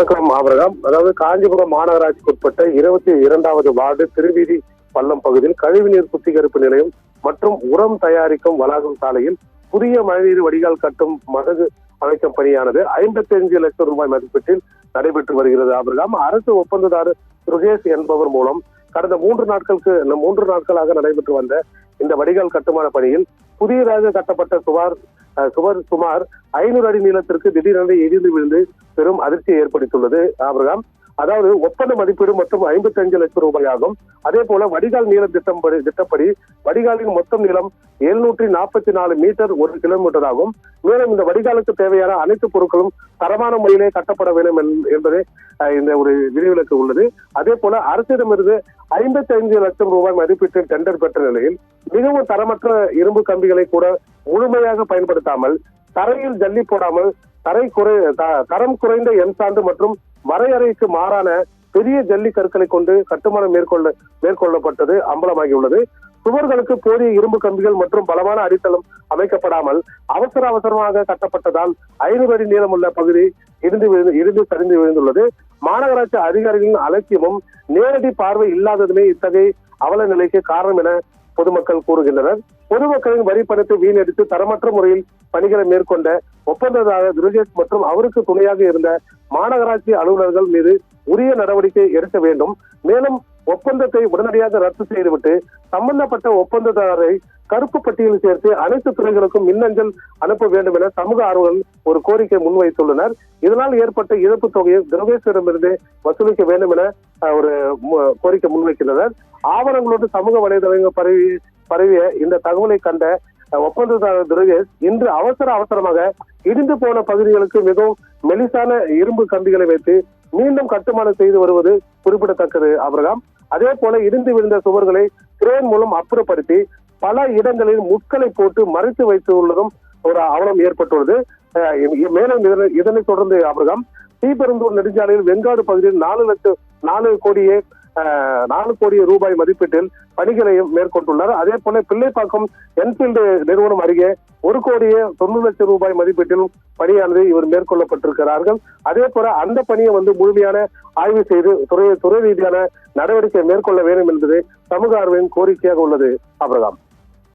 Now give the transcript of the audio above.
வணக்கம் ஆபிரகாம். அதாவது காஞ்சிபுரம் மாநகராட்சிக்கு உட்பட்ட 22வது வார்டு திருவீதி பள்ளம் பகுதியில் கழிவுநீர் சுத்திகரிப்பு நிலையம் மற்றும் உரம் தயாரிக்கும் வளாகம் சாலையில் புதிய மழைநீர் வடிகால் கட்டும் மதகு அமைக்கும் பணியானது 55 லட்சம் ரூபாய் மதிப்பீட்டில் நடைபெற்று வருகிறது. ஆபிரகாம், அரசு ஒப்பந்ததாரர் சுரேஷ் என்பவர் மூலம் கடந்த 3 நாட்களாக நடைபெற்று வந்த இந்த வடிகால் கட்டுமான பணியில் புதியதாக கட்டப்பட்ட சுவர் சுமார் 500 அடி நீளத்திற்கு திடீரென இடிந்து விழுந்து பெரும் அதிர்ச்சியை ஏற்படுத்தியுள்ளது. ஆபிரகாம், அதாவது ஒப்பந்த மதிப்பீடு மற்றும் 55 லட்சம் ரூபாய் ஆகும். அதே போல வடிகால் நீள திட்டப்படி வடிகாலின் மொத்தம் நீளம் 744 மீட்டர் 1 கிலோமீட்டர் ஆகும். மேலும் இந்த வடிகாலுக்கு தேவையான அனைத்து பொருட்களும் தரமான முறையிலே கட்டப்பட வேண்டும் என்பதே இந்த ஒரு விதிவிலக்கு உள்ளது. அதே போல அரசிடமிருந்து 55 லட்சம் ரூபாய் மதிப்பீட்டில் டெண்டர் பெற்ற நிலையில் மிகவும் தரமற்ற இரும்பு கம்பிகளை கூட முழுமையாக பயன்படுத்தாமல் தரையில் ஜல்லி போடாமல் தரம் குறைந்த எண்சாந்து மற்றும் வரையறைக்கு மாறான பெரிய ஜல்லி கற்களை கொண்டு கட்டுமானம் மேற்கொள்ளப்பட்டது அம்பலமாகியுள்ளது. சுவர்களுக்கு போதிய இரும்பு கம்பிகள் மற்றும் பலமான அடித்தளம் அமைக்கப்படாமல் அவசரமாக கட்டப்பட்டதால் 500 அடி நீளமுள்ள பகுதி இடிந்து சரிந்து விழுந்துள்ளது. மாநகராட்சி அதிகாரிகளின் அலட்சியமும் நேரடி பார்வை இல்லாததுமே இத்தகைய அவல நிலைக்கு காரணம் என பொதுமக்கள் கூறுகின்றனர். பொதுமக்களின் வரி பணத்தை வீணடித்து தரமற்ற முறையில் பணிகளை மேற்கொண்ட ஒப்பந்ததாரர் துருகேஷ் மற்றும் அவருக்கு துணையாக இருந்த மாநகராட்சி அலுவலர்கள் மீது உரிய நடவடிக்கை எடுக்க வேண்டும். மேலும் ஒப்பந்தத்தை உடனடியாக ரத்து செய்துவிட்டு சம்பந்தப்பட்ட ஒப்பந்ததாரரை கருப்பு பட்டியலில் சேர்த்து அனைத்து துறைகளுக்கும் மின்னஞ்சல் அனுப்ப வேண்டும் என சமூக ஆர்வலர்கள் ஒரு கோரிக்கை முன்வைத்துள்ளனர். இதனால் ஏற்பட்ட இழப்பு தொகையை துருகேஷிடமிருந்து வசூலிக்க வேண்டும் என ஒரு கோரிக்கை முன்வைக்கின்றனர். ஆவணங்களோடு சமூக வலைதளங்கள் பரவிய இந்த தகவலை கண்ட ஒப்பந்ததாரர் துருகேஷ் இன்று அவசரமாக இடிந்து போன பகுதிகளுக்கு மிகவும் மெலிசான இரும்பு கம்பிகளை வைத்து மீண்டும் கட்டுமானம் செய்து வருவது குறிப்பிடத்தக்கது. ஆபிரகாம், அதே போல இடிந்து விழுந்த சுவர்களை கிரேன் மூலம் அப்புறப்படுத்தி பல இடங்களில் முட்களை போட்டு மறைத்து வைத்துள்ளதும் ஒரு அவலம் ஏற்பட்டுள்ளது. மேலும் இதனைத் தொடர்ந்து ஆபிரகாம், ஸ்ரீபெரும்புதூர் நெடுஞ்சாலையில் வெங்காடு பகுதியில் 4 கோடி ரூபாய் மதிப்பீட்டில் பணிகளை மேற்கொண்டுள்ளார். அதே போல பிள்ளைப்பாக்கம் என்ஃபீல்டு நிறுவனம் அருகே 1,90 லட்சம் ரூபாய் மதிப்பீட்டில் பணியானது இவர் மேற்கொள்ளப்பட்டிருக்கிறார்கள். அதே போல அந்த பணியை முழுமையான ஆய்வு செய்து துறை ரீதியான நடவடிக்கை மேற்கொள்ள வேண்டும் என்பது சமூக ஆர்வலின் கோரிக்கையாக உள்ளது. ஆபிரகாம்.